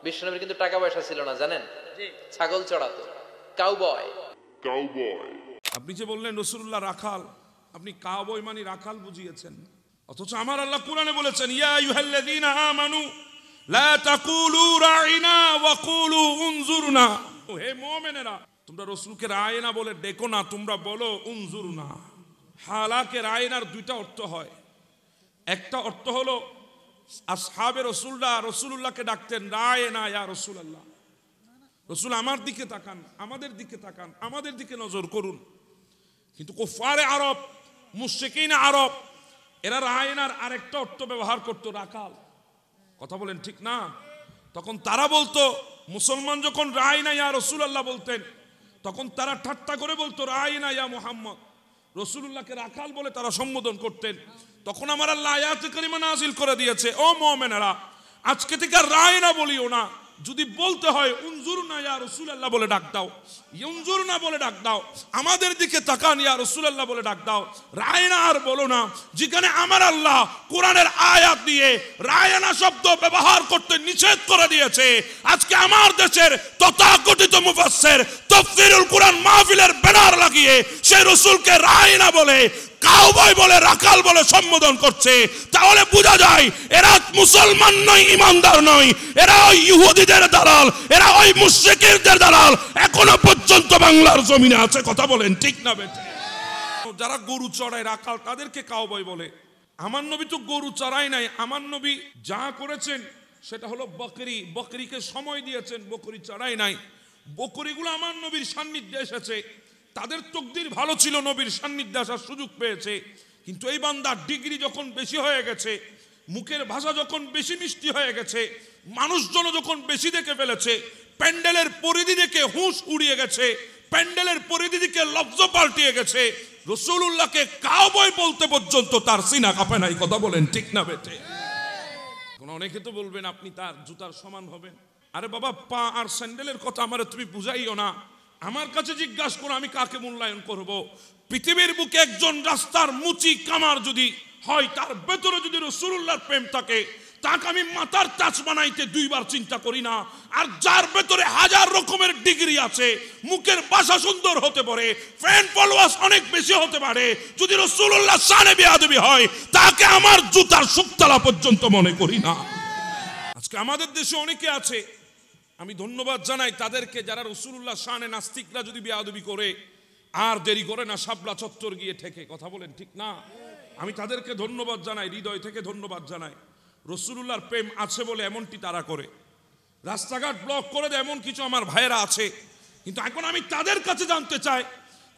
বিশ্বনবীর কিন্তু টাকা পয়সা ছিল না জানেন, ছাগল চড়াতো, কাউবয়। আপনি যে বললেন রাসূলুল্লাহ রাখাল, আপনি কাউবয় মানে রাখাল বুঝিয়েছেন, অথচ আমার আল্লাহ কোরআনে বলেছেন ইয়া আইয়ুহাল্লাযীনা আমানু লা তাকুলু রাইনা ওয়া কুলু উনজুরনা। হে মুমিনেরা, তোমরা রাসূলকে রায়না বলে ডেকো না, তোমরা বলো উনজুরনা। হালাকে রায়নার দুইটা অর্থ হয়। একটা অর্থ হলো আসহাবে রাসূলুল্লাহকে ডাকতেন রায়না ইয়া রাসূলুল্লাহ, রাসূল আমার দিকে তাকান, আমাদের দিকে তাকান, আমাদের দিকে নজর করুন। কিন্তু কুফারে আরব, মুশরিকিন আরব, এরা রায়নার আরেকটা অর্থ ব্যবহার করতো, রাখাল। কথা বলেন ঠিক না? তখন তারা বলতো, মুসলমান যখন রায়না ইয়া রাসূলুল্লাহ বলতেন, তখন তারা ঠাট্টা করে বলতো রায়না ইয়া মুহাম্মদ। রাসূলুল্লাহকে রাখাল বলে তারা সম্বোধন করতেন। তখন আমার আল্লাহ আয়াতে কারিমা নাযিল করে দিয়েছে, ও মুমিনেরা, আজকে থেকে রায়না বলিও না, যদি বলতে হয় উনজুরনা ইয়া রাসূলুল্লাহ বলে ডাক দাও, ইনজুরনা বলে ডাক দাও, আমাদের দিকে তাকান ইয়া রাসূলুল্লাহ বলে ডাক দাও, রায়না আর বলো না। যেখানে আমার আল্লাহ কোরআনের আয়াত দিয়ে রায়না শব্দ ব্যবহার করতে নিষেধ করে দিয়েছে, আজকে আমার দেশের তথাকথিত মুফাসসির তাফসীরুল কোরআন মাহফিলের ব্যানার লাগিয়ে সেই রাসূলকে রায়না বলে, কাউবয় বলে, রাখাল বলে সম্বোধন করছে, তাহলে বোঝা যায় এরা মুসলমান নয়, ইমানদার নয়, এরা ওই ইহুদিদের দালাল, এরা ওই মুশরিকদের দালাল এখনো পর্যন্ত বাংলার জমিনে আছে। কথা বলেন ঠিক না বেটে? যারা গরু চড়ায় রাখাল, তাদেরকে কাউবয় বলে। আমার নবী তো গরু চড়ায় নাই, আমার নবী যা করেছেন সেটা হলো বকরি, বকরিকে সময় দিয়েছেন, বকরি চড়ায় নাই। বকরিগুলো আমার নবীর সান্নিধ্যে এসেছে, তাদের তকদির ভালো ছিল, নবীর সান্নিধ্যে আসার সুযোগ পেয়েছে। কিন্তু এই বান্দার ডিগ্রি যখন বেশি হয়ে গেছে, মুখের ভাষা যখন বেশি মিষ্টি হয়ে গেছে, মানুষজন যখন বেশি দেখে ফেলেছে, প্যান্ডেলের পরিধি দেখে হুঁশ উড়িয়ে গেছে, প্যান্ডেলের পরিধি দিকে লফজ পাল্টিয়ে গেছে, রাসূলুল্লাহকে কাউবয় বলতে পর্যন্ত তার সিনা কাঁপে নাই। কথা বলেন ঠিক না বেটে? অনেকে তো বলবেন আপনি তার জুতার সমান হবেন। আরে বাবা, পা আর স্যান্ডেলের কথা আমারে তুমি বুঝাইও না, আমার কাছে জিজ্ঞাসা করো আমি কাকে মূল্যায়ন করব? পৃথিবীর বুকে একজন রাস্তার মুচি কামার যদি হয়, তার ভেতরে যদি রাসূলুল্লাহর প্রেম থাকে, তাকে আমি মাথার তাজ বানাইতে দুইবার চিন্তা করি না। আর যার ভেতরে হাজার রকমের ডিগ্রি আছে, মুখের ভাষা সুন্দর হতে পারে, ফ্যান ফলোয়ার্স অনেক বেশি হতে পারে, যদি রাসূলুল্লাহ শানে বেয়াদবি হয়, তাকে আমার জুতার শুকতলা পর্যন্ত মনে করি না। আজকে আমাদের দেশে অনেকে আছে, আমি ধন্যবাদ জানাই তাদেরকে, যারা রাসূলুল্লাহ শানে নাস্তিকরা যদি বেয়াদবি করে আর দেরি করে না শাপলা চত্বর গিয়ে ঠেকে। কথা বলেন ঠিক না? আমি তাদেরকে ধন্যবাদ জানাই, হৃদয় থেকে ধন্যবাদ জানাই। রাসূলুল্লাহর প্রেম আছে বলে এমনটি তারা করে, রাস্তাঘাট ব্লক করে দেয়, এমন কিছু আমার ভাইয়েরা আছে। কিন্তু এখন আমি তাদের কাছে জানতে চাই,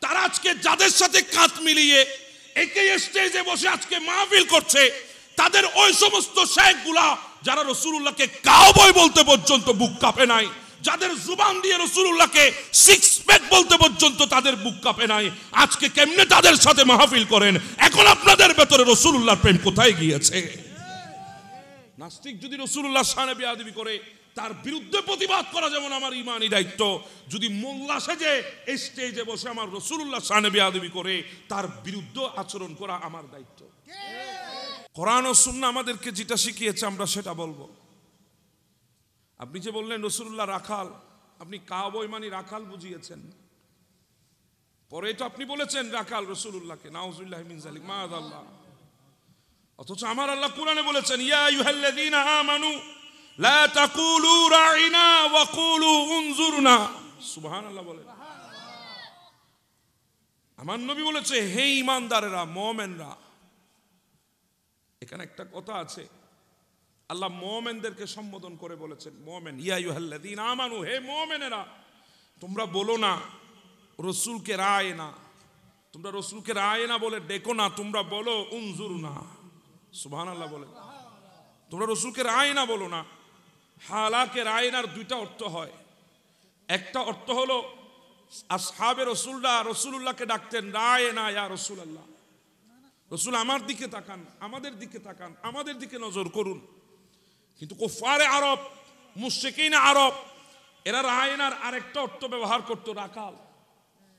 তারা আজকে যাদের সাথে কাঁধ মিলিয়ে একই স্টেজে বসে আজকে মাহফিল করছে, তাদের ওই সমস্ত শেখগুলা যারা রাসূলুল্লাহকে কাউবয় বলতে পর্যন্ত বুক কাঁপে নাই, যাদের জুবান দিয়ে রাসূলুল্লাহকে সিক্স প্যাক বলতে পর্যন্ত তাদের বুক কাঁপে নাই, আজকে কেমনে তাদের সাথে মাহফিল করেন? এখন আপনাদের ভেতরে রাসূলুল্লাহর প্রেম কোথায় গিয়েছে? নাস্তিক যদি রাসূলুল্লাহর শানে বেয়াদবি করে, তার বিরুদ্ধে প্রতিবাদ করা যেমন আমার ঈমানি দায়িত্ব, যদি মোল্লা সেজে এই স্টেজে বসে আমার রাসূলুল্লাহর শানে বেয়াদবি করে, তার বিরুদ্ধে আচরণ করা আমার দায়িত্ব। কোরআন ও সুন্নাহ আমাদেরকে যেটা শিখিয়েছে আমরা সেটা বলবো। আপনি যে বললেন রাসূলুল্লাহ রাখাল, আপনি কাউবয় মানে রাখাল বুঝিয়েছেন, পরে তো আপনি বলেছেন রাখাল রাসূলুল্লাহকে, নাউযুবিল্লাহি মিন যালিক, মাআযাল্লাহ। অথচ আমার আল্লাহ কোরআনে বলেছেন ইয়া আইয়ুহাল্লাযীনা আমানু লা তাকুলু রাইনা ওয়া কুলু উনজুরনা। সুবহানাল্লাহ বলেন। আমার নবী বলেছে হে ঈমানদারেরা, মুমিনরা। এখানে একটা কথা আছে, আল্লাহ মুমিনদেরকে সম্বোধন করে বলেছেন মুমিন, ইয়া আইয়ুহাল্লাযীনা আমানু, হে মুমিনেরা, তোমরা বলো না রাসূলকে রায়না, তোমরা রাসূলকে রায়না বলে ডেকো না, তোমরা বলো উনজুরনা। সুবহানাল্লাহ বলেন। তোমরা রাসূলকে রায়না বলো না। হালাকে রায়নার দুইটা অর্থ হয়। একটা অর্থ হলো আসহাবে রাসূলুল্লাহকে ডাকতেন রায়না ইয়া রাসূলুল্লাহ, রাসূল আমার দিকে তাকান, আমাদের দিকে তাকান, আমাদের দিকে নজর করুন। কিন্তু কুফারে আরব, মুশরিকিন আরব, এরা রায়নার আরেকটা অর্থ ব্যবহার করতো, রাখাল।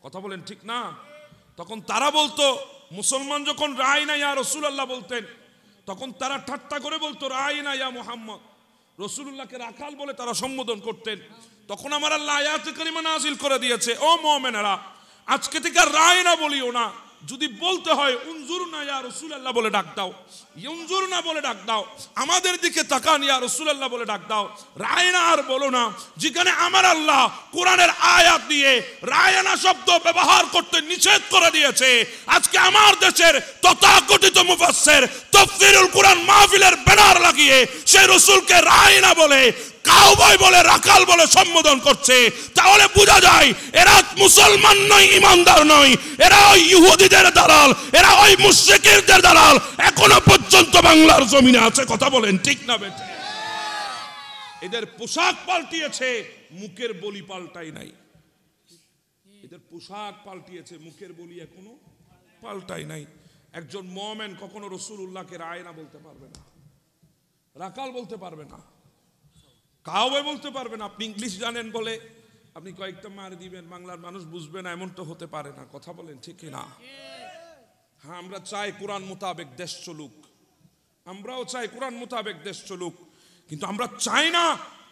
কথা বলেন ঠিক না? তখন তারা বলতো, মুসলমান যখন রায়না ইয়া রাসূলুল্লাহ বলতেন, তখন তারা ঠাট্টা করে বলতো রায়না ইয়া মুহাম্মদ। রাসূলুল্লাহকে রাখাল বলে তারা সম্বোধন করতেন। তখন আমার আল্লাহ আয়াতে কারিমা নাযিল করে দিয়েছে, ও মুমিনেরা আজকে থেকে রায়না বলিও না, যদি বলতে হয় উনজুরনা ইয়া রাসূলুল্লাহ বলে ডাক দাও, ইনজুরনা বলে ডাক দাও, আমাদের দিকে তাকান ইয়া রাসূলুল্লাহ বলে ডাক দাও, রায়না আর বলো না। যেখানে আমার আল্লাহ কোরআনের আয়াত দিয়ে রায়না শব্দ ব্যবহার করতে নিষেধ করে দিয়েছে, আজকে আমার দেশের তথাকথিত মুফাসসির তাফসীরুল কোরআন মাহফিলের ব্যানার লাগিয়ে সেই রাসূলকে রায়না বলে, কাউবয় বলে, রাখাল বলে সম্বোধন করছে, তাহলে বোঝা যায় এরা মুসলমান নয়, ইমানদার নয়, এরা ওই ইহুদিদের দালাল, এরা ওই মুশরিকদের দালাল এখনো পর্যন্ত বাংলার জমিনে আছে। কথা বলেন ঠিক না বেঠিক? এদের পোশাক পাল্টিয়েছে, মুখের বলি পাল্টাই নাই। এদের পোশাক পাল্টিয়েছে, মুখের বলি এখনো পাল্টাই নাই। একজন মুমিন কখনো রাসূলুল্লাহকে রায়না বলতে পারবে না, রাখাল বলতে পারবে না, কাউবয় বলতে পারবে না। আপনি ইংলিশ জানেন বলে আপনি কয়েকটা মার দিবেন, বাংলার মানুষ বুঝবে না, এমন তো হতে পারে না। কথা বলেন ঠিক না? হ্যাঁ, আমরা চাই কোরআন মোতাবেক দেশ চলুক, আমরাও চাই কোরআন মোতাবেক দেশ চলুক, কিন্তু আমরা চাই না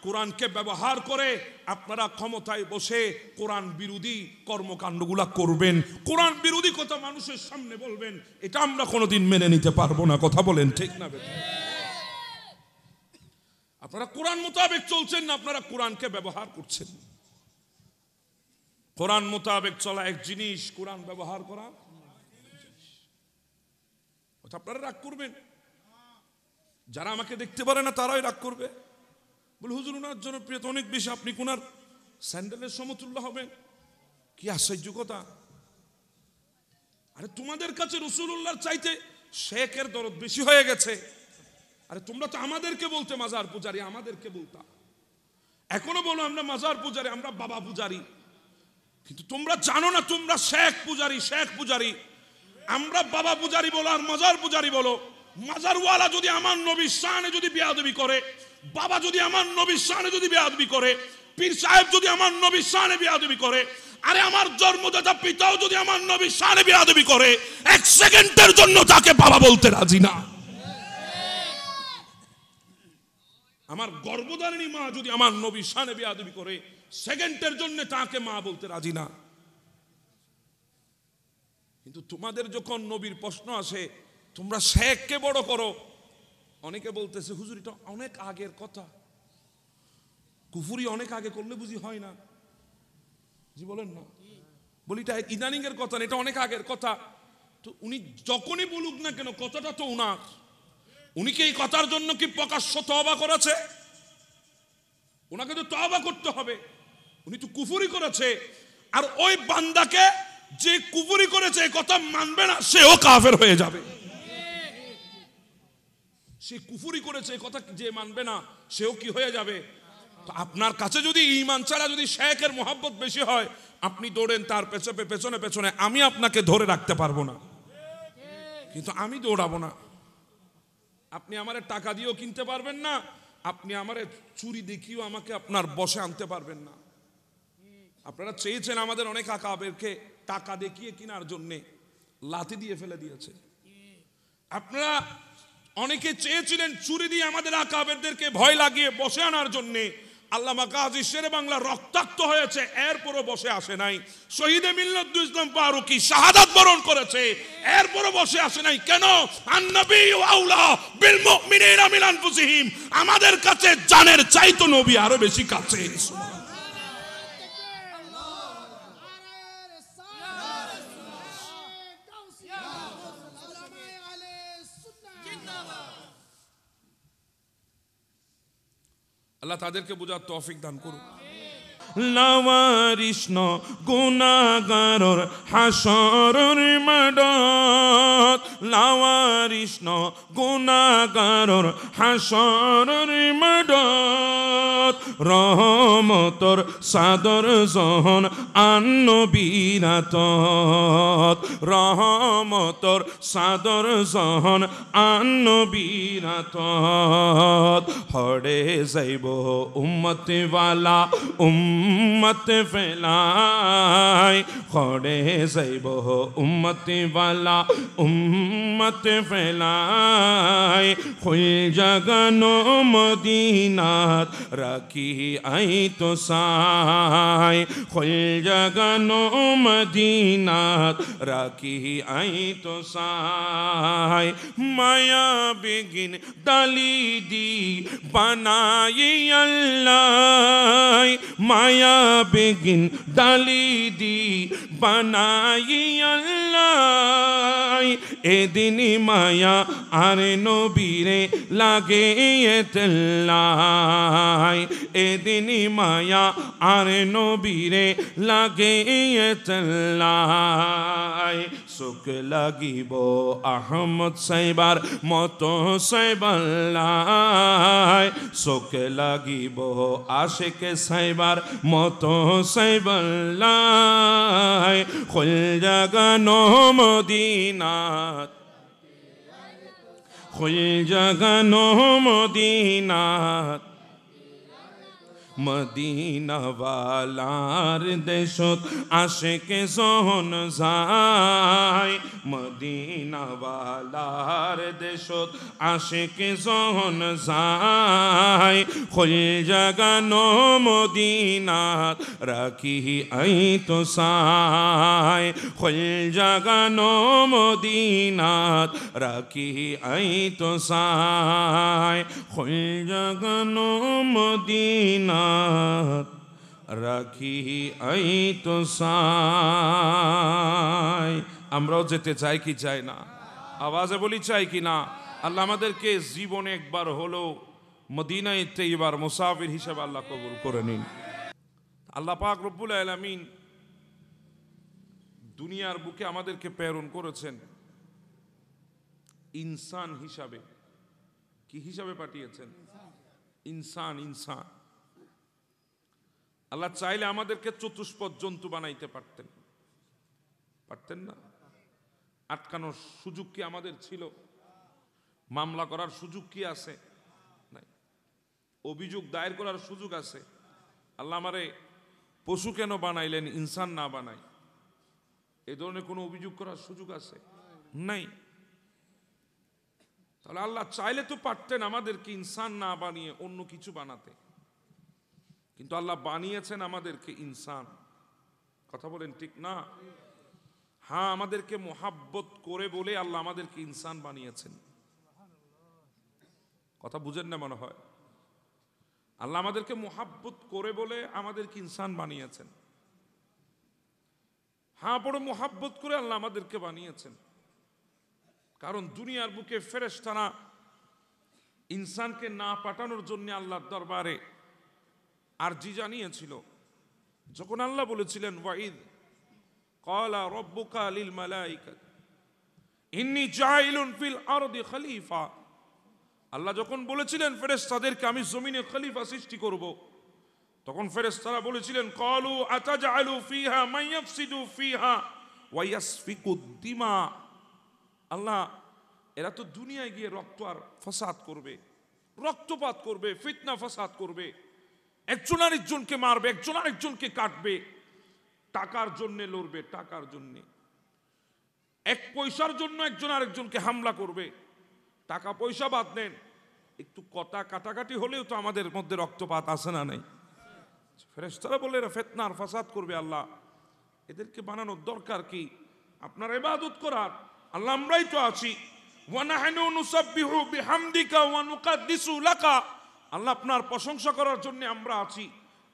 কোরআনকে ব্যবহার করে আপনারা ক্ষমতায় বসে কোরআন বিরোধী কর্মকাণ্ডগুলা করবেন, কোরআন বিরোধী কথা মানুষের সামনে বলবেন। এটা আমরা কোনোদিন মেনে নিতে পারবো না। কথা বলেন ঠিক না বেঠিক? আপনারা কোরআন মোতাবেক চলছেন না, আপনারা কোরআনকে ব্যবহার করছেন। কোরআন মোতাবেক চলা এক জিনিস, কোরআন ব্যবহার করা আপনারা রাগ করবেন। যারা আমাকে দেখতে পারে না তারাই রাগ করবে, বলে হুজুর ওনার জনপ্রিয়তা অনেক বেশি, আপনি কোনার স্যান্ডেলের সমতুল্য হবেন। কি আশ্চর্য কথা! আরে তোমাদের কাছে রাসূলুল্লাহর চাইতে শেখের দরদ বেশি হয়ে গেছে। আরে তোমরা তো আমাদেরকে বলতে মাজার পূজারি, আমাদেরকে বলতা, এখনো বলো আমরা মাজার পূজারি, আমরা বাবা পূজারি, কিন্তু তোমরা জানো না তোমরা শেখ পূজারি, শেখ পূজারি। আমরা বাবা পূজারি বলো আর মাজার পূজারি বলো, মাজারওয়ালা যদি আমার নবীর শানে যদি বেয়াদবি করে, বাবা যদি আমার নবীর শানে যদি বেয়াদবি করে, পীর সাহেব যদি আমার নবীর শানে বেয়াদবি করে, আরে আমার জন্মদাতা পিতাও যদি আমার নবীর শানে বেয়াদবি করে, এক সেকেন্ডের জন্য তাকে বাবা বলতে রাজি না। আমার গর্ভধারিণী মা যদি আমার নবীর শানে বেয়াদবি করে, সেকেন্ডের জন্য তাকে মা বলতে রাজি না। কিন্তু তোমাদের যখন নবীর প্রশ্ন আসে, তোমরা শেখকে বড় করো। অনেকে বলতেছে হুজুর এটা অনেক আগের কথা, কুফরি অনেক আগে করলে বুঝি হয় না? জি বলেন না? বলি এটা ইদানিং এর কথা না, এটা অনেক আগের কথা। তো উনি যখনই বলুক না কেন, কথাটা তো উনার। উনি কি এই কথার জন্য কি প্রকাশ্য তওবা করেছে? ওনাকে তো তওবা করতে হবে। উনি তো কুফরি করেছে, আর ওই বান্দাকে যে কুফরি করেছে এই কথা মানবে না, সেও কাফের হয়ে যাবে। সে কুফরি করেছে এই কথা যে মানবে না, সেও কি হয়ে যাবে? তো আপনার কাছে যদি ঈমান ছাড়া যদি শেখের মোহাব্বত বেশি হয়, আপনি দৌড়েন তার পেছনে পেছনে, আমি আপনাকে ধরে রাখতে পারবো না, কিন্তু আমি দৌড়াবো না। আপনি আমারে টাকা দিয়েও কিনতে পারবেন না, আপনি আমারে চুরি দেখিয়েও আমাকে আপনার বসে আনতে পারবেন না। আপনারা চেয়েছেন আমাদের অনেক আকাবেরকে টাকা দেখিয়ে কেনার জন্যে, লাথি দিয়ে ফেলে দিয়েছে। আপনারা অনেকে চেয়েছিলেন চুরি দিয়ে আমাদের আকাবেরদেরকে ভয় লাগিয়ে বসে আনার জন্যে। আল্লামা গাজী শেরে বাংলা রক্তাক্ত হয়েছে, এরপরও বসে আসে নাই। শহীদে মিল্লাত ইসলাম ফারুকী শাহাদাত বরণ করেছে, এরপরও বসে আসে নাই। কেন? আন-নবী আউলা বিল মুমিনিনা মিন আনফুসিহিম, আমাদের কাছে জানের চাইতো নবী আরো বেশি কাছে। আল্লাহ তাদেরকে বোঝার তৌফিক দান করুন। লাওয়ারিষ্ণ গুনাহগারর হাসরের মাঠত, লাওয়ারিষ্ণ গুনাহগারর হাসরের মাঠত, রহমতর সাদর জহন আন্নবীরাত রহমতর সাদর জহন আন্নবীরাত হরে যাইব উম্মতে ওয়ালা উম্মতে ফেলাই হরে যাইব উম্মতে ওয়ালা উম্মতে ফেলাই হই জাগানো মদিনাত রাখি আই তো সাই হই জাগানো মদিনাত রাখি আই তো সাই মায়া বেগিন ডালি দি বানাই আল্লাহ মায়া বেগিন ডালি দি বানাই আল্লাহ এদিন মায়া আরে নবীরে লাগে তেল্লাই এদিন মায়া আরে নবীরে লাগে তেল্লাই সুখ লাগিব আহমদ সাইবার মতো সাইবাল্লাই সুখ লাগিব আশেকে সাইবার মতো সাইবাল্লাই খুল জাগানো মদিনাত খুল জাগানো মদিনাত মদিনাওয়ালার দেশত আশেকে জহন যায় মদিনাওয়ালার দেশত আশেকে জহন যায় খুল জাগানো মদিনাত রাখি আই তো সাই খুল জাগানো মদিনাত রাখি আই তো সাই খুল জাগানো মদিনা রাখি আই তো সাই আমরাও যেতে চাই কি চাই না আওয়াজে বলি চাই কি না আল্লাহ আমাদেরকে জীবনে একবার হলো মদিনায় তৈবার মুসাফির হিসেবে আল্লাহ কবুল করে নিন আল্লাহ পাক রব্বুল আলামিন দুনিয়ার বুকে আমাদেরকে প্রেরণ করেছেন ইনসান হিসাবে কি হিসাবে পাঠিয়েছেন ইনসান ইনসান আল্লাহ চাইলে আমাদেরকে চতুষ্পদ জন্তু বানাইতে পারতেন পারতেন না আটকানোর সুযোগ কি আমাদের ছিল মামলা করার সুযোগ কি আছে নাই অভিযোগ দায়ের করার সুযোগ আছে আল্লাহ আমারে পশু কেন বানাইলেন ইনসান না বানাই এই ধরনের কোনো অভিযোগ করার সুযোগ আছে নাই তাহলে আল্লাহ চাইলে তো পারতেন আমাদেরকে ইনসান না বানিয়ে অন্য কিছু বানাতে কিন্তু আল্লাহ বানিয়েছেন আমাদেরকে ইনসান কথা বলেন ঠিক না হ্যাঁ আমাদেরকে মোহাব্বত করে বলে আল্লাহ আমাদেরকে ইনসান বানিয়েছেন কথা বুঝেন না মনে হয় আল্লাহ আমাদেরকে মোহাব্বত করে বলে আমাদেরকে ইনসান বানিয়েছেন হ্যাঁ বড় মোহাব্বত করে আল্লাহ আমাদেরকে বানিয়েছেন কারণ দুনিয়ার বুকে ফেরেশতারা ইনসানকে না পাঠানোর জন্য আল্লাহর দরবারে আরজি জানিয়েছিল যখন আল্লাহ বলেছিলেন ওয়াইদ ক্বালা রাব্বুকা লিল মালাইকাতি ইন্নী জাইলুন ফিল আরদি খলিফা আল্লাহ যখন বলেছিলেন ফেরেশতাদেরকে আমি জমিনে খলিফা সৃষ্টি করব তখন ফেরেশতারা বলেছিলেন ক্বালু আতাজআলু ফিহা মান ইয়াফসিদু ফিহা ওয়া ইয়াসফিকুদ দিমা আল্লাহ এরা তো দুনিয়ায় গিয়ে রক্ত আর ফাসাদ করবে রক্তপাত করবে ফিতনা ফাসাদ করবে একজন আরেকজনকে মারবে একজন আরেকজনকে কাটবে টাকার জন্য লড়বে টাকার জন্য এক পয়সার জন্য একজন আরেকজনকে হামলা করবে টাকা পয়সা বাদ দেন একটু কথা কাটাকাটি হলেও তো আমাদের মধ্যে রক্তপাত আসে না নাই ফেরেশতারা বলে এরা ফিতনা আর ফাসাদ করবে আল্লাহ এদেরকে বানানোর দরকার কি আপনার ইবাদত করার আল্লাহ আমরাই তো আছি ওয়া নাহনু নুসাব্বিহু বিহামদিকা ওয়া নুকাদ্দিসু লাকা আল্লাহ আপনার প্রশংসা করার জন্য আমরা আছি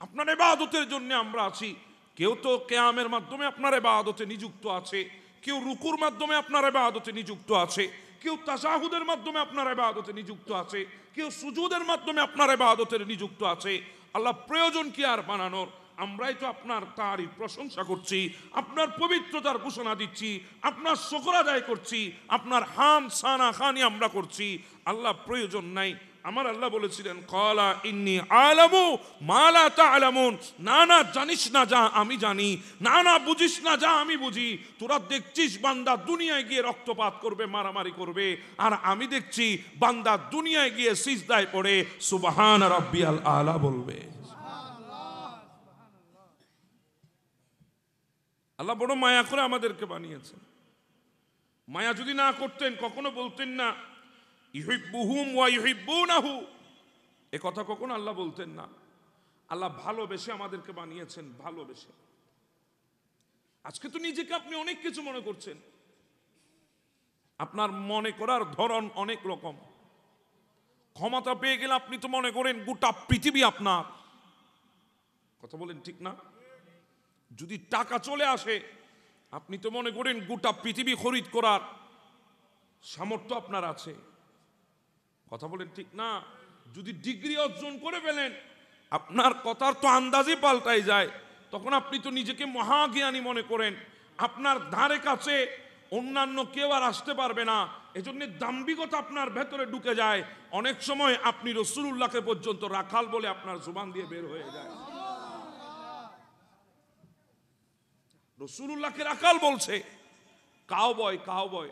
আপনার ইবাদতের জন্য আমরা আছি কেউ তো কিয়ামের মাধ্যমে আপনার ইবাদতে নিযুক্ত আছে কেউ রুকুর মাধ্যমে আপনার ইবাদতে নিযুক্ত আছে কেউ তাশাহুদের মাধ্যমে আপনার ইবাদতে নিযুক্ত আছে কেউ সুজুদের মাধ্যমে আপনার ইবাদতে নিযুক্ত আছে আল্লাহ প্রয়োজন কি আর বানানোর আমরাই তো আপনার তারই প্রশংসা করছি আপনার পবিত্রতার ঘোষণা দিচ্ছি আপনার শুকর আদায় করছি আপনার হাম সানা খানি আমরা করছি আল্লাহ প্রয়োজন নাই আমার আল্লাহ বলেছিলেন ক্বালা ইন্নী আ'লামু মা লা তা'লামুন, না না জানিস না যা আমি জানি, না না বুঝিস না যা আমি বুঝি। তোরা দেখছিস বান্দা দুনিয়ায় গিয়ে রক্তপাত করবে, মারামারি করবে, আর আমি দেখছি বান্দা দুনিয়ায় গিয়ে সিজদায় পড়ে সুবহান রাব্বিয়াল আ'লা বলবে। আল্লাহ বড় মায়া করে আমাদেরকে বানিয়েছেন। মায়া যদি না করতেন কখনো বলতেন না ইউহিব্বুহুম ওয়া ইউহিব্বুনাহু, এ কথা কখনো আল্লাহ বলতেন না। আল্লাহ ভালোবেসে আমাদেরকে বানিয়েছেন, ভালোবেসে। আজকে তো নিজেকে আপনি অনেক কিছু মনে করছেন, আপনার মনে করার ধরন অনেক রকম। ক্ষমতা পেয়ে গেলে আপনি তো মনে করেন গোটা পৃথিবী আপনার, কথা বলেন ঠিক না? যদি টাকা চলে আসে আপনি তো মনে করেন গোটা পৃথিবী খরিদ করার সামর্থ্য আপনার আছে, কথা বলেন ঠিক না? যদি ডিগ্রি অর্জন করে ফেলেন আপনার কথার তো আন্দাজই পাল্টাই যায়, তখন আপনি তো নিজেকে মহাজ্ঞানী মনে করেন, আপনার ধারে কাছে অন্যান্য কেউ আর আসতে পারবে না। এজন্য দাম্ভিকতা আপনার ভেতরে ঢুকে যায়। অনেক সময় আপনি রাসূলুল্লাহকে পর্যন্ত রাখাল বলে আপনার জবান দিয়ে বের হয়ে যায়। রাসূলুল্লাহকে রাখাল বলছে, কাউবয় কাউবয়।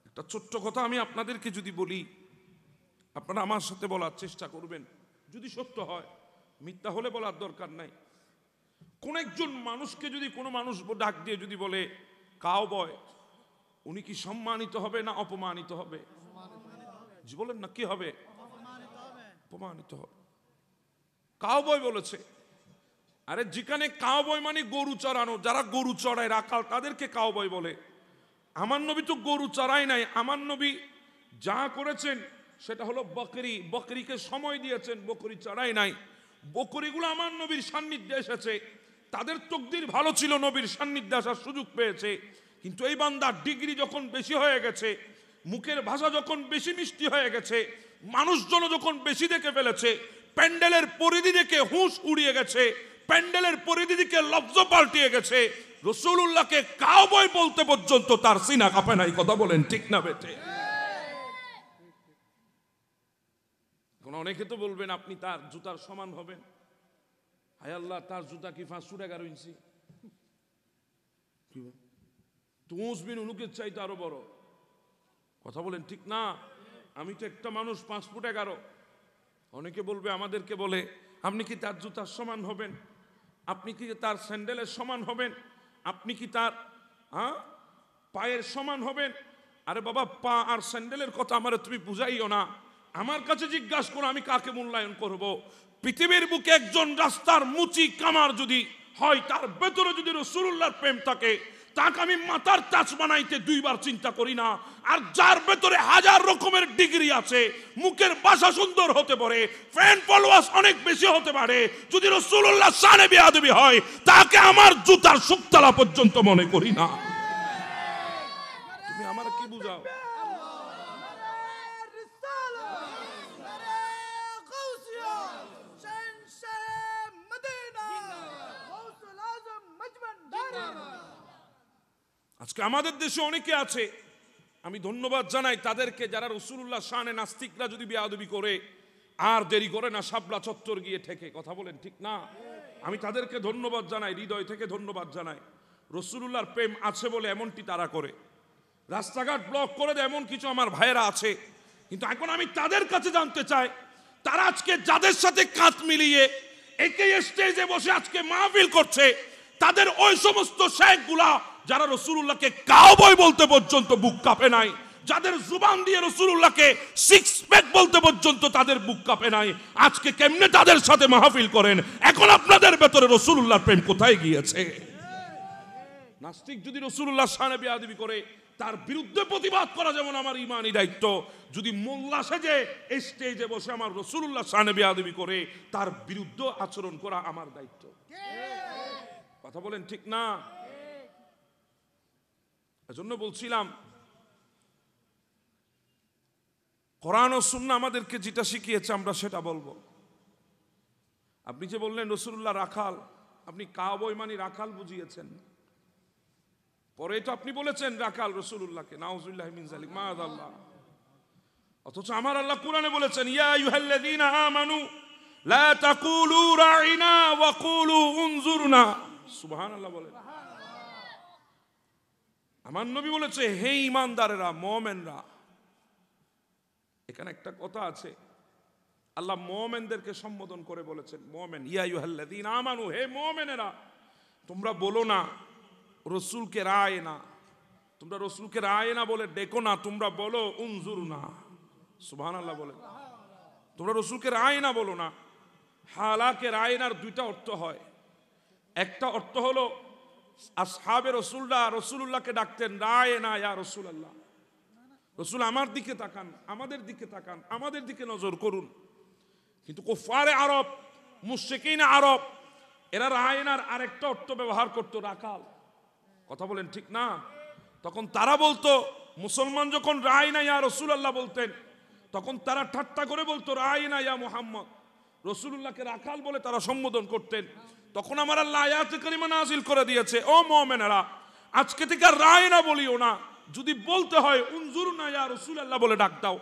একটা ছোট্ট কথা আমি আপনাদেরকে যদি বলি, আপনারা আমার সাথে বলার চেষ্টা করবেন, যদি সত্য হয়, মিথ্যা হলে বলার দরকার নাই। কোন একজন মানুষকে যদি কোনো মানুষ ডাক দিয়ে যদি বলে কাউবয়, উনি কি সম্মানিত হবে না অপমানিত হবে? জি বলেন না, কি হবে? অপমানিত হবে। কাউবয় বলেছে। আরে যেখানে কাউবয় মানে গরু চড়ানো, যারা গরু চড়ায় রাখাল তাদেরকে কাউবয় বলে। আমার নবী তো গরু চড়াই নাই, আমার নবী যা করেছেন সেটা হলো বকরি, বকরিকে সময় দিয়েছেন, বকরি চড়াই নাই। বকরিগুলো আমার নবীর সান্নিধ্যে এসেছে, তাদের তকদির ভালো ছিল, নবীর সান্নিধ্যে আসার সুযোগ পেয়েছে। কিন্তু এই বান্দার ডিগ্রি যখন বেশি হয়ে গেছে, মুখের ভাষা যখন বেশি মিষ্টি হয়ে গেছে, মানুষজন যখন বেশি দেখে ফেলেছে, প্যান্ডেলের পরিধি দেখে হুঁশ উড়িয়ে গেছে, প্যান্ডেলের পরিধি দিকে লব্জ পাল্টিয়ে গেছে, রাসূলুল্লাহকে কাউবয় বলতে পর্যন্ত তার সিনা কাঁপে নাই, কথা বলেন ঠিক না বেটে? অনেকে তো বলবেন আপনি তার জুতার সমান হবেন। হায় আল্লাহ, তার জুতা কি 5 ফুট 11 ইঞ্চি? তুসবিন উনুকের চাইতে আরো বড়, কথা বলেন ঠিক না? আমি তো একটা মানুষ 5 ফুট 11। অনেকে বলবে, আমাদেরকে বলে আপনি কি তার জুতার সমান হবেন? আপনি কি তার স্যান্ডেলের সমান হবেন? আপনি কি তার পায়ের সমান হবেন? আরে বাবা, পা আর স্যান্ডেলের কথা আমার তুমি বুঝাইও না। আমার কাছে জিজ্ঞাসা করো, আমি কাকে মূল্যায়ন করব? পৃথিবীর বুকে একজন রাস্তার মুচি কামার যদি হয়, তার ভেতরে যদি রাসূলুল্লাহর প্রেম থাকে, তাকে আমি মাথার তাজ বানাইতে 2 বার চিন্তা করি না। আর যার ভেতরে 1000 রকমের ডিগ্রি আছে, মুখের ভাষা সুন্দর হতে পারে, ফ্যান ফলোয়ার্স অনেক বেশি হতে পারে, যদি রাসূলুল্লাহ শানে বেয়াদবি হয়, তাকে আমার জুতার সুক্তালা পর্যন্ত মনে করি না। তুমি আমার কি বুঝাও? আজকে আমাদের দেশে অনেকে আছে, আমি ধন্যবাদ জানাই তাদেরকে, যারা রাসূলুল্লাহ শানে নাস্তিকরা যদি বেয়াদবি করে আর দেরি করে না শাপলা চত্বর গিয়ে ঠেকে, কথা বলেন ঠিক না? আমি তাদেরকে ধন্যবাদ জানাই, হৃদয় থেকে ধন্যবাদ জানাই। রাসূলুল্লাহর প্রেম আছে বলে এমনটি তারা করে, রাস্তাঘাট ব্লক করে দেয়, এমন কিছু আমার ভাইয়েরা আছে। কিন্তু এখন আমি তাদের কাছে জানতে চাই, তারা আজকে যাদের সাথে কাঁধ মিলিয়ে একই স্টেজে বসে আজকে মাহফিল করছে, তাদের ওই সমস্ত শেখগুলা যারা রাসূলুল্লাহকে কাউবয় বলতে পর্যন্ত বুক কাঁপে নাই, যাদের জুবান দিয়ে রাসূলুল্লাহকে 6 প্যাক বলতে পর্যন্ত তাদের বুক কাঁপে নাই, আজকে কেমনে তাদের সাথে মাহফিল করেন? এখন আপনাদের ভেতরে রাসূলুল্লাহর প্রেম কোথায় গিয়েছে? নাস্তিক যদি রাসূলুল্লাহর শানে বেয়াদবি করে, তার বিরুদ্ধে প্রতিবাদ করা যেমন আমার ঈমানি দায়িত্ব, যদি মোল্লা সেজে এই স্টেজে বসে আমার রাসূলুল্লাহর শানে বেয়াদবি করে, তার বিরুদ্ধে আচরণ করা আমার দায়িত্ব। কথা বলেন ঠিক না? এজন্য বলছিলাম, কোরআন ও সুন্নাহ আমাদেরকে যেটা শিখিয়েছে আমরা সেটা বলবো। আপনি যে বললেন রাসূলুল্লাহ রাখাল, আপনি কাউবয় মানে রাখাল বুঝিয়েছেন, পরে তো আপনি বলেছেন রাখাল রাসূলুল্লাহকে, নাউযুবিল্লাহি মিন যালিক, মাআযাল্লাহ। অথচ আমার আল্লাহ কোরআনে বলেছেন ইয়া আইয়ুহাল্লাযীনা আমানু লা তাকুলু রাইনা ওয়া কুলু উনজুরনা। সুবহানাল্লাহ বলেন। আমার নবী বলেছে হে ঈমানদারেরা, মুমিনরা। এখানে একটা কথা আছে, আল্লাহ মুমিনদেরকে সম্বোধন করে বলেছেন মুমিন, ইয়া আইয়ুহাল্লাযীনা আমানু, হে মুমিনেরা, তোমরা বলো না রাসূলকে রায়না, তোমরা রাসূলকে রায়না বলে ডেকো না, তোমরা বলো উনজুরনা। সুবহানাল্লাহ বলেন। তোমরা রাসূলকে রায়না বলো না। হালাকে রায়নার দুইটা অর্থ হয়। একটা অর্থ হলো আসহাবে রাসূলুল্লাহকে ডাকতেন রায়না ইয়া রাসূলুল্লাহ, রাসূল আমার দিকে তাকান, আমাদের দিকে তাকান, আমাদের দিকে নজর করুন। কিন্তু কুফারে আরব, মুশরিকিন আরব, এরা রায়নার আরেকটা অর্থ ব্যবহার করতো, রাখাল। কথা বলেন ঠিক না? তখন তারা বলতো, মুসলমান যখন রায়না ইয়া রাসূলুল্লাহ বলতেন, তখন তারা ঠাট্টা করে বলতো রায়না ইয়া মুহাম্মদ। রাসূলুল্লাহকে রাখাল বলে তারা সম্বোধন করতেন। তখন আমার আল্লাহ আয়াতে কারিমা নাযিল করে দিয়েছে, ও মুমিনেরা, আজকে থেকে রায়না বলিও না, যদি বলতে হয় উনজুরনা ইয়া রাসূলুল্লাহ বলে ডাক দাও,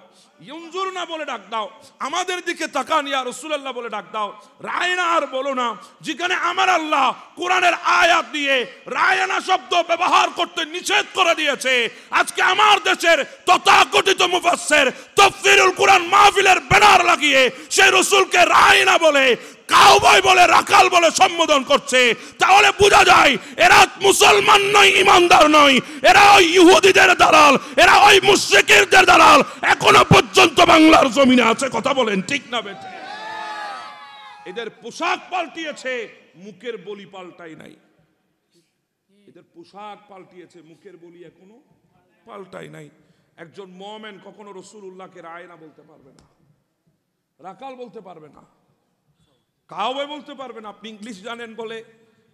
উনজুরনা বলে ডাক দাও, আমাদের দিকে তাকান ইয়া রাসূলুল্লাহ বলে ডাক দাও। রায়না আর বলো না। যেখানে আমার আল্লাহ কোরআনের আয়াত দিয়ে রায়না শব্দ ব্যবহার করতে নিষেধ করে দিয়েছে, আজকে আমার দেশের তথাকথিত মুফাসসির তাফসীরুল কোরআন মাহফিলের ব্যানার লাগিয়ে সেই রাসূলকে রায়না বলে, কাউবয় বলে, রাখাল বলে সম্বোধন করছে, তাহলে বোঝা যায় এরা মুসলমান নয়, ইমানদার নয়, এরা ওই ইহুদিদের দালাল, এরা ওই মুশরিকদের দালাল এখনো পর্যন্ত বাংলার জমিনে আছে। কথা বলেন ঠিক না বেঠিক? এদের পোশাক পাল্টিয়েছে, মুখের বলি পাল্টাই নাই। এদের পোশাক পাল্টিয়েছে, মুখের বলি এখনো পাল্টাই নাই। একজন মুমিন কখনো রাসূলুল্লাহকে রায়না বলতে পারবে না, রাখাল বলতে পারবে না, কাউবয় বলতে পারবেন। আপনি ইংলিশ জানেন বলে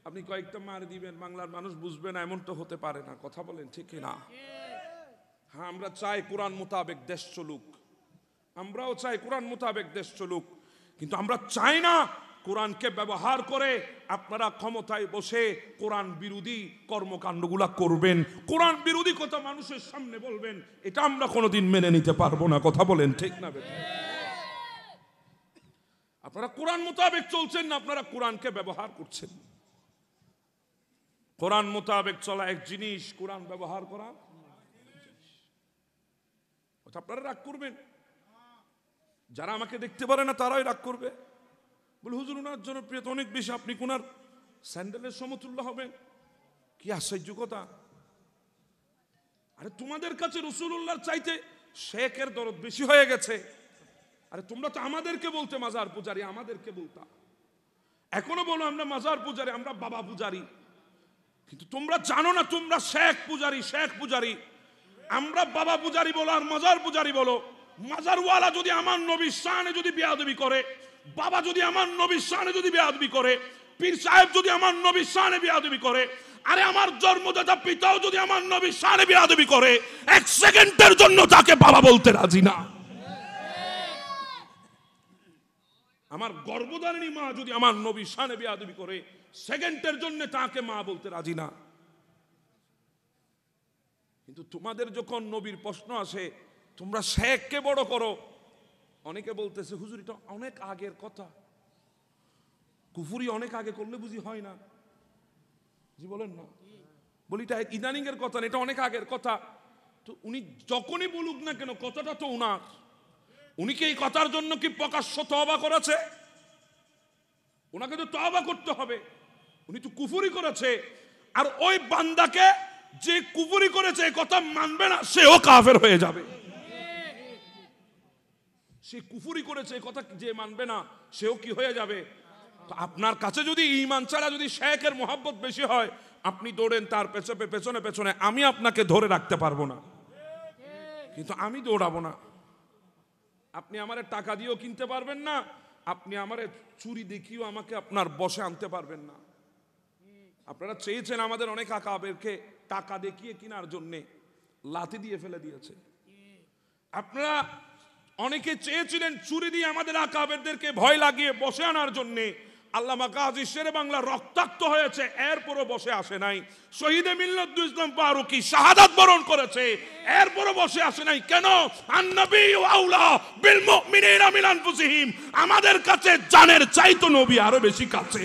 আপনি কয়েকটা মার দিবেন, বাংলার মানুষ বুঝবে না, এমন তো হতে পারে না। কথা বলেন ঠিক না? হ্যাঁ, আমরা চাই কোরআন মোতাবেক দেশ চলুক, আমরাও চাই কোরআন মোতাবেক দেশ চলুক, কিন্তু আমরা চাই না কোরআনকে ব্যবহার করে আপনারা ক্ষমতায় বসে কোরআন বিরোধী কর্মকাণ্ডগুলা করবেন, কোরআন বিরোধী কথা মানুষের সামনে বলবেন। এটা আমরা কোনোদিন মেনে নিতে পারবো না। কথা বলেন ঠিক না বেঠিক? আপনারা কোরআন মোতাবেক চলছেন না, আপনারা কোরআনকে ব্যবহার করছেন। কোরআন মোতাবেক চলা এক জিনিস, কোরআন ব্যবহার করা আপনারা রাগ করবেন। যারা আমাকে দেখতে পারে না তারাই রাগ করবে, বলে হুজুর ওনার জনপ্রিয়তা অনেক বেশি, আপনি কোনার স্যান্ডেলের সমতুল্য হবেন। কি আশ্চর্য কথা! আরে তোমাদের কাছে রাসূলুল্লাহর চাইতে শেখের দরদ বেশি হয়ে গেছে। আরে তোমরা তো আমাদেরকে বলতে মাজার পূজারি, আমাদেরকে বলতা, এখনো বলো আমরা মাজার পূজারি, আমরা বাবা পূজারি, কিন্তু তোমরা জানো না তোমরা শেখ পূজারি, শেখ পূজারি। আমরা বাবা পূজারি বলো আর মাজার পূজারি বলো, মাজারওয়ালা যদি আমার নবীর শানে যদি বেয়াদবি করে, বাবা যদি আমার নবীর শানে যদি বেয়াদবি করে, পীর সাহেব যদি আমার নবীর শানে বেয়াদবি করে, আরে আমার জন্মদাতা পিতাও যদি আমার নবীর শানে বেয়াদবি করে, এক সেকেন্ডের জন্য তাকে বাবা বলতে রাজি না। আমার গর্ভধারিণী মা যদি আমার নবীর শানে বেয়াদবি করে, সেকেন্ডের জন্য তাকে মা বলতে রাজি না। কিন্তু তোমাদের যখন নবীর প্রশ্ন আসে, তোমরা শেখকে বড় করো। অনেকে বলতেছে হুজুর এটা অনেক আগের কথা, কুফরি অনেক আগে করলে বুঝি হয় না? জি বলেন না? বলি এটা ইদানিং এর কথা না, এটা অনেক আগের কথা। তো উনি যখনই বলুক না কেন, কথাটা তো উনার। উনি কি এই কথার জন্য কি প্রকাশ্য তওবা করেছে? ওনাকে তো তওবা করতে হবে। উনি তো কুফরি করেছে, আর ওই বান্দাকে যে কুফরি করেছে এই কথা মানবে না, সেও কাফের হয়ে যাবে। সে কুফরি করেছে এই কথা যে মানবে না, সেও কি হয়ে যাবে? তো আপনার কাছে যদি ঈমান ছাড়া যদি শেখের মোহাব্বত বেশি হয়, আপনি দৌড়েন তার পেছনে পেছনে পেছনে, আমি আপনাকে ধরে রাখতে পারবো না, কিন্তু আমি দৌড়াবো না। আপনি আমারে টাকা দিয়েও কিনতে পারবেন না, আপনি আমারে চুরি দেখিয়েও আমাকে আপনার বসে আনতে পারবেন না। আপনারা চেয়েছেন আমাদের অনেক আকাবেরকে টাকা দেখিয়ে কেনার জন্যে, লাথি দিয়ে ফেলে দিয়েছে। আপনারা অনেকে চেয়েছিলেন চুরি দিয়ে আমাদের আকাবেরদেরকে ভয় লাগিয়ে বসে আনার জন্যে, আল্লামা গাজী শেরে বাংলা রক্তাক্ত হয়েছে, এরপরও বসে আসে নাই। শহীদে মিল্লাত ইসলাম ফারুকী শাহাদাত বরণ করেছে, এরপরও বসে আসে নাই। কেন? আন-নবিয়্যু আওলা বিল মুমিনিনা মিন আনফুসিহিম, আমাদের কাছে জানের চাইতো নবী আরো বেশি কাছে।